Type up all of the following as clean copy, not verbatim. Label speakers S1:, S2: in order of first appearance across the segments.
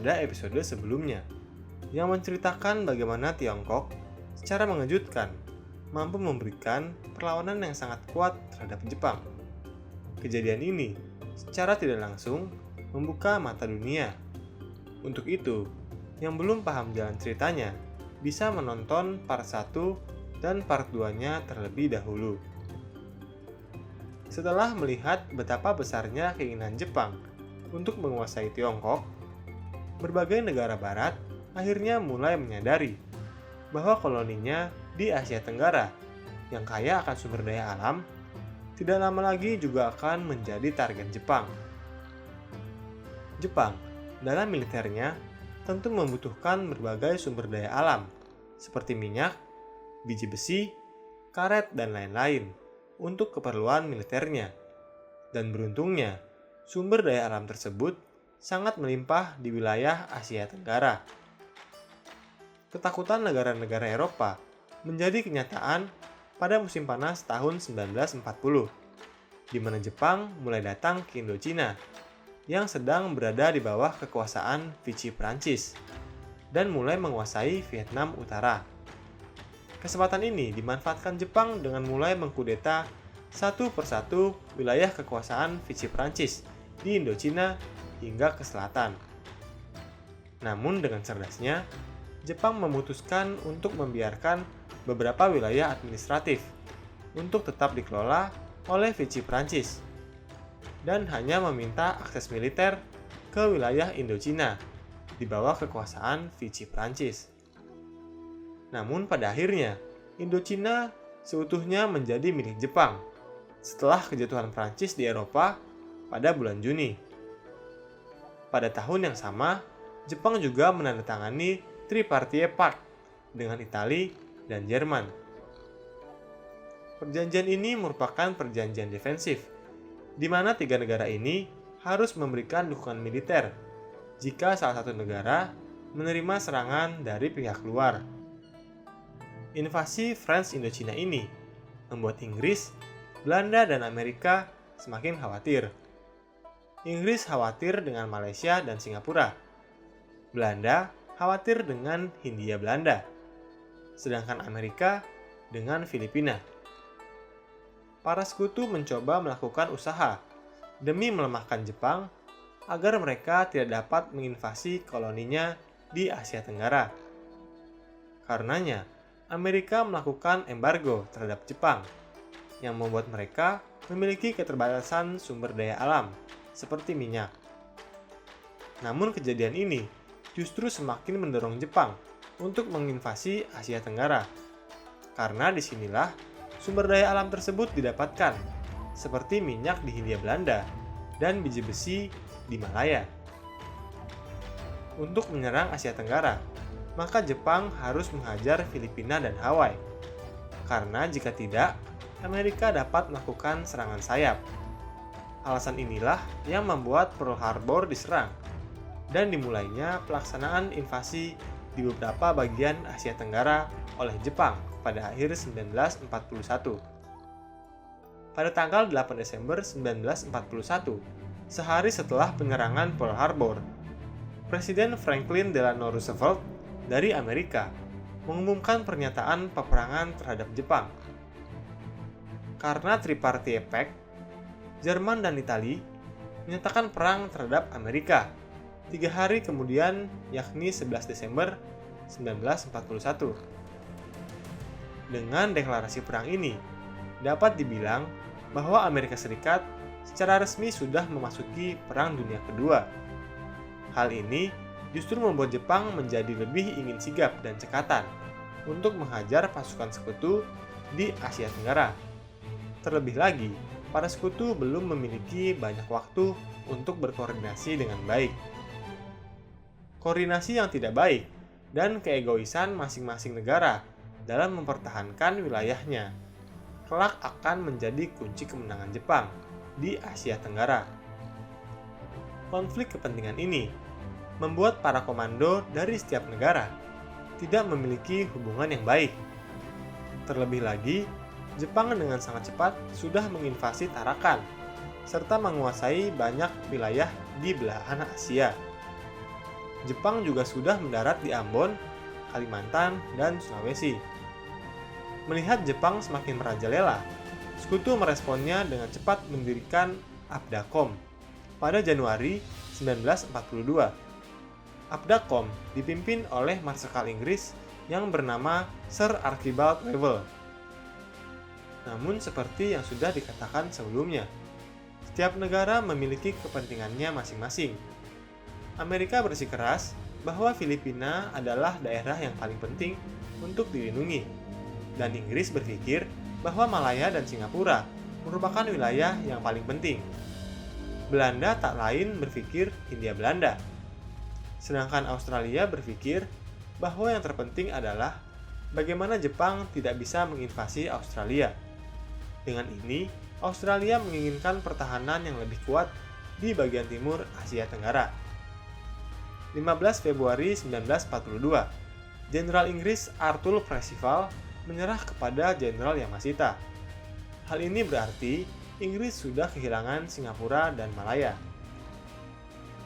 S1: pada episode sebelumnya, yang menceritakan bagaimana Tiongkok secara mengejutkan mampu memberikan perlawanan yang sangat kuat terhadap Jepang. Kejadian ini secara tidak langsung membuka mata dunia. Untuk itu, yang belum paham jalan ceritanya bisa menonton part 1 dan part 2-nya terlebih dahulu. Setelah melihat betapa besarnya keinginan Jepang untuk menguasai Tiongkok, berbagai negara barat akhirnya mulai menyadari bahwa koloninya di Asia Tenggara yang kaya akan sumber daya alam tidak lama lagi juga akan menjadi target Jepang. Jepang dalam militernya tentu membutuhkan berbagai sumber daya alam seperti minyak, biji besi, karet, dan lain-lain untuk keperluan militernya. Dan beruntungnya, sumber daya alam tersebut sangat melimpah di wilayah Asia Tenggara. Ketakutan negara-negara Eropa menjadi kenyataan pada musim panas tahun 1940, di mana Jepang mulai datang ke Indochina yang sedang berada di bawah kekuasaan Vichy Prancis dan mulai menguasai Vietnam Utara. Kesempatan ini dimanfaatkan Jepang dengan mulai mengkudeta satu persatu wilayah kekuasaan Vichy Prancis di Indochina hingga ke selatan. Namun dengan cerdasnya, Jepang memutuskan untuk membiarkan beberapa wilayah administratif untuk tetap dikelola oleh Vichy Prancis dan hanya meminta akses militer ke wilayah Indochina di bawah kekuasaan Vichy Prancis. Namun pada akhirnya, Indochina seutuhnya menjadi milik Jepang setelah kejatuhan Prancis di Eropa pada bulan Juni. Pada tahun yang sama, Jepang juga menandatangani Tripartite Pact dengan Italia dan Jerman. Perjanjian ini merupakan perjanjian defensif, di mana tiga negara ini harus memberikan dukungan militer jika salah satu negara menerima serangan dari pihak luar. Invasi French Indochina ini membuat Inggris, Belanda, dan Amerika semakin khawatir. Inggris khawatir dengan Malaysia dan Singapura. Belanda khawatir dengan Hindia Belanda, sedangkan Amerika dengan Filipina. Para sekutu mencoba melakukan usaha demi melemahkan Jepang agar mereka tidak dapat menginvasi koloninya di Asia Tenggara. Karenanya, Amerika melakukan embargo terhadap Jepang yang membuat mereka memiliki keterbatasan sumber daya alam seperti minyak. Namun kejadian ini justru semakin mendorong Jepang untuk menginvasi Asia Tenggara, karena disinilah sumber daya alam tersebut didapatkan, seperti minyak di Hindia Belanda dan biji besi di Malaya. Untuk menyerang Asia Tenggara, maka Jepang harus menghajar Filipina dan Hawaii, karena jika tidak, Amerika dapat melakukan serangan sayap. Alasan inilah yang membuat Pearl Harbor diserang, dan dimulainya pelaksanaan invasi di beberapa bagian Asia Tenggara oleh Jepang pada akhir 1941. Pada tanggal 8 Desember 1941, sehari setelah penyerangan Pearl Harbor, Presiden Franklin Delano Roosevelt dari Amerika mengumumkan pernyataan peperangan terhadap Jepang. Karena Tripartite Pact, Jerman dan Italia menyatakan perang terhadap Amerika 3 hari kemudian, yakni 11 Desember 1941. Dengan deklarasi perang ini, dapat dibilang bahwa Amerika Serikat secara resmi sudah memasuki Perang Dunia Kedua. Hal ini justru membuat Jepang menjadi lebih ingin sigap dan cekatan untuk menghajar pasukan sekutu di Asia Tenggara. Terlebih lagi, para sekutu belum memiliki banyak waktu untuk berkoordinasi dengan baik. Koordinasi yang tidak baik dan keegoisan masing-masing negara dalam mempertahankan wilayahnya kelak akan menjadi kunci kemenangan Jepang di Asia Tenggara. Konflik kepentingan ini membuat para komando dari setiap negara tidak memiliki hubungan yang baik. Terlebih lagi, Jepang dengan sangat cepat sudah menginvasi Tarakan serta menguasai banyak wilayah di belahan Asia. Jepang juga sudah mendarat di Ambon, Kalimantan, dan Sulawesi. Melihat Jepang semakin merajalela, Sekutu meresponnya dengan cepat mendirikan Abdacom pada Januari 1942. Abdacom dipimpin oleh Marsekal Inggris yang bernama Sir Archibald Wavell. Namun seperti yang sudah dikatakan sebelumnya, setiap negara memiliki kepentingannya masing-masing. Amerika bersikeras bahwa Filipina adalah daerah yang paling penting untuk dilindungi, dan Inggris berpikir bahwa Malaya dan Singapura merupakan wilayah yang paling penting. Belanda tak lain berpikir Hindia Belanda. Sedangkan Australia berpikir bahwa yang terpenting adalah bagaimana Jepang tidak bisa menginvasi Australia. Dengan ini, Australia menginginkan pertahanan yang lebih kuat di bagian timur Asia Tenggara. 15 Februari 1942, Jenderal Inggris Arthur Percival menyerah kepada Jenderal Yamashita. Hal ini berarti Inggris sudah kehilangan Singapura dan Malaya.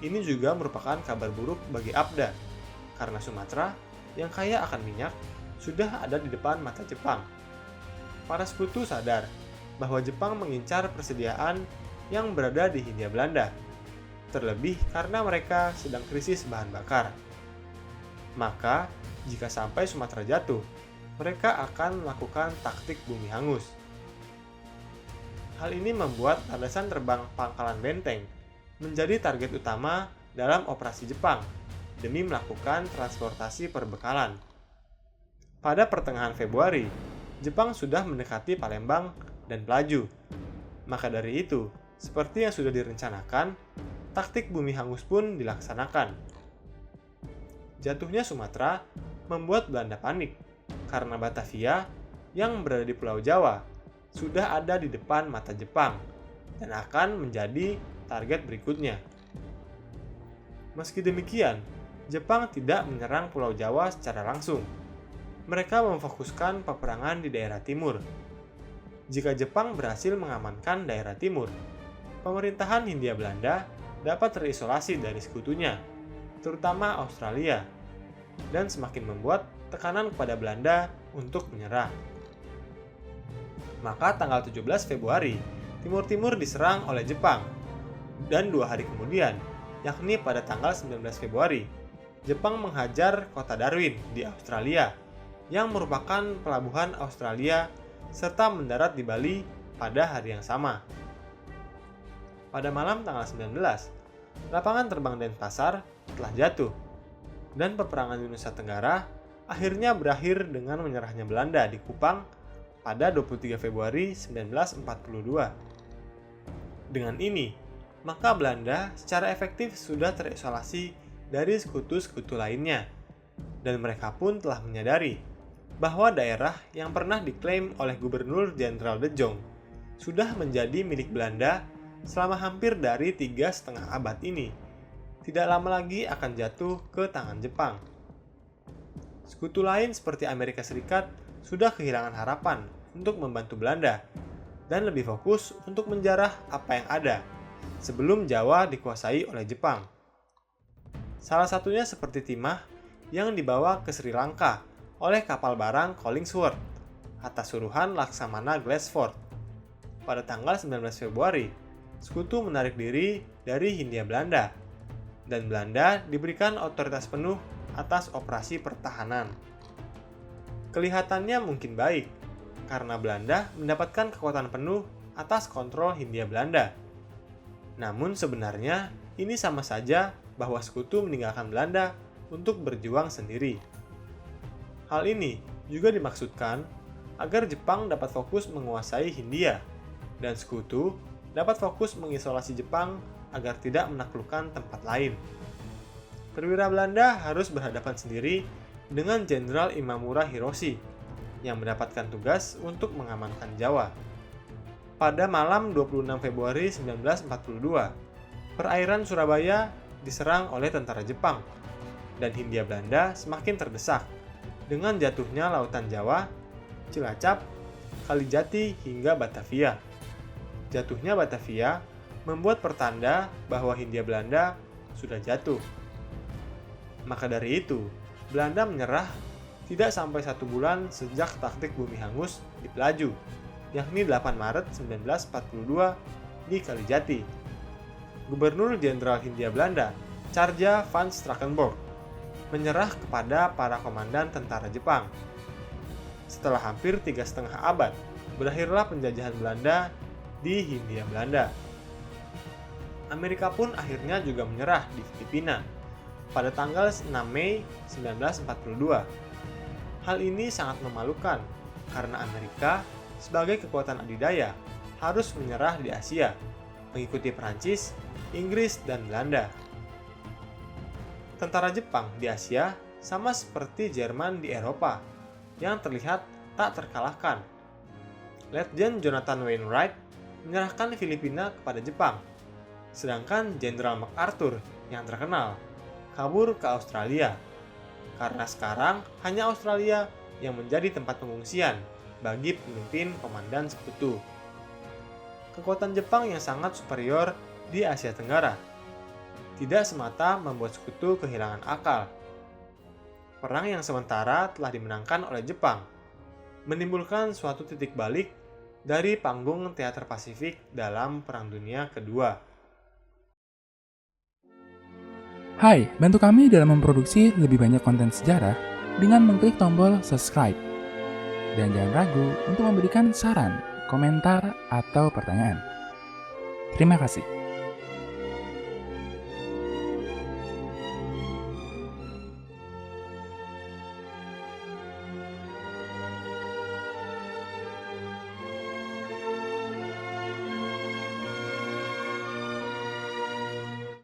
S1: Ini juga merupakan kabar buruk bagi Abda, karena Sumatera yang kaya akan minyak sudah ada di depan mata Jepang. Para sekutu sadar bahwa Jepang mengincar persediaan yang berada di Hindia Belanda, terlebih karena mereka sedang krisis bahan bakar. Maka, jika sampai Sumatera jatuh, mereka akan melakukan taktik bumi hangus. Hal ini membuat landasan terbang Pangkalan Benteng menjadi target utama dalam operasi Jepang demi melakukan transportasi perbekalan. Pada pertengahan Februari, Jepang sudah mendekati Palembang dan Pelaju. Maka dari itu, seperti yang sudah direncanakan, taktik bumi hangus pun dilaksanakan. Jatuhnya Sumatera membuat Belanda panik, karena Batavia yang berada di Pulau Jawa sudah ada di depan mata Jepang dan akan menjadi target berikutnya. Meski demikian, Jepang tidak menyerang Pulau Jawa secara langsung. Mereka memfokuskan peperangan di daerah timur. Jika Jepang berhasil mengamankan daerah timur, pemerintahan Hindia Belanda dapat terisolasi dari sekutunya, terutama Australia, dan semakin membuat tekanan kepada Belanda untuk menyerah. Maka tanggal 17 Februari, Timur-Timur diserang oleh Jepang. Dan 2 hari kemudian, yakni pada tanggal 19 Februari, Jepang menghajar kota Darwin di Australia, yang merupakan pelabuhan Australia serta mendarat di Bali pada hari yang sama. Pada malam tanggal 19, lapangan terbang Denpasar telah jatuh, dan peperangan di Nusa Tenggara akhirnya berakhir dengan menyerahnya Belanda di Kupang pada 23 Februari 1942. Dengan ini, maka Belanda secara efektif sudah terisolasi dari sekutu-sekutu lainnya, dan mereka pun telah menyadari bahwa daerah yang pernah diklaim oleh Gubernur Jenderal De Jong sudah menjadi milik Belanda selama hampir dari 3,5 abad ini, tidak lama lagi akan jatuh ke tangan Jepang. Sekutu lain seperti Amerika Serikat sudah kehilangan harapan untuk membantu Belanda dan lebih fokus untuk menjarah apa yang ada sebelum Jawa dikuasai oleh Jepang. Salah satunya seperti timah yang dibawa ke Sri Lanka oleh kapal barang Collingsworth atas suruhan Laksamana Glasford. Pada tanggal 19 Februari, sekutu menarik diri dari Hindia Belanda, dan Belanda diberikan otoritas penuh atas operasi pertahanan. Kelihatannya mungkin baik, karena Belanda mendapatkan kekuatan penuh atas kontrol Hindia Belanda. Namun sebenarnya ini sama saja bahwa sekutu meninggalkan Belanda untuk berjuang sendiri. Hal ini juga dimaksudkan agar Jepang dapat fokus menguasai Hindia, dan sekutu dapat fokus mengisolasi Jepang agar tidak menaklukkan tempat lain. Perwira Belanda harus berhadapan sendiri dengan Jenderal Imamura Hiroshi yang mendapatkan tugas untuk mengamankan Jawa. Pada malam 26 Februari 1942, perairan Surabaya diserang oleh tentara Jepang, dan Hindia Belanda semakin terdesak dengan jatuhnya Lautan Jawa, Cilacap, Kalijati hingga Batavia. Jatuhnya Batavia membuat pertanda bahwa Hindia Belanda sudah jatuh. Maka dari itu, Belanda menyerah tidak sampai 1 bulan sejak taktik bumi hangus di Pelaju, yakni 8 Maret 1942 di Kalijati. Gubernur Jenderal Hindia Belanda, Carja van Strakenborg, menyerah kepada para komandan tentara Jepang. Setelah hampir 3,5 abad, berakhirlah penjajahan Belanda di Hindia Belanda. Amerika pun akhirnya juga menyerah di Filipina pada tanggal 6 Mei 1942. Hal ini sangat memalukan karena Amerika sebagai kekuatan adidaya harus menyerah di Asia, mengikuti Prancis, Inggris, dan Belanda. Tentara Jepang di Asia sama seperti Jerman di Eropa yang terlihat tak terkalahkan. Letjen Jonathan Wainwright menyerahkan Filipina kepada Jepang, sedangkan Jenderal MacArthur yang terkenal kabur ke Australia, karena sekarang hanya Australia yang menjadi tempat pengungsian bagi pemimpin komandan sekutu. Kekuatan Jepang yang sangat superior di Asia Tenggara tidak semata membuat sekutu kehilangan akal. Perang yang sementara telah dimenangkan oleh Jepang, menimbulkan suatu titik balik dari panggung teater Pasifik dalam Perang Dunia Kedua.
S2: Hai, bantu kami dalam memproduksi lebih banyak konten sejarah dengan mengklik tombol subscribe. Dan jangan ragu untuk memberikan saran, komentar, atau pertanyaan. Terima kasih.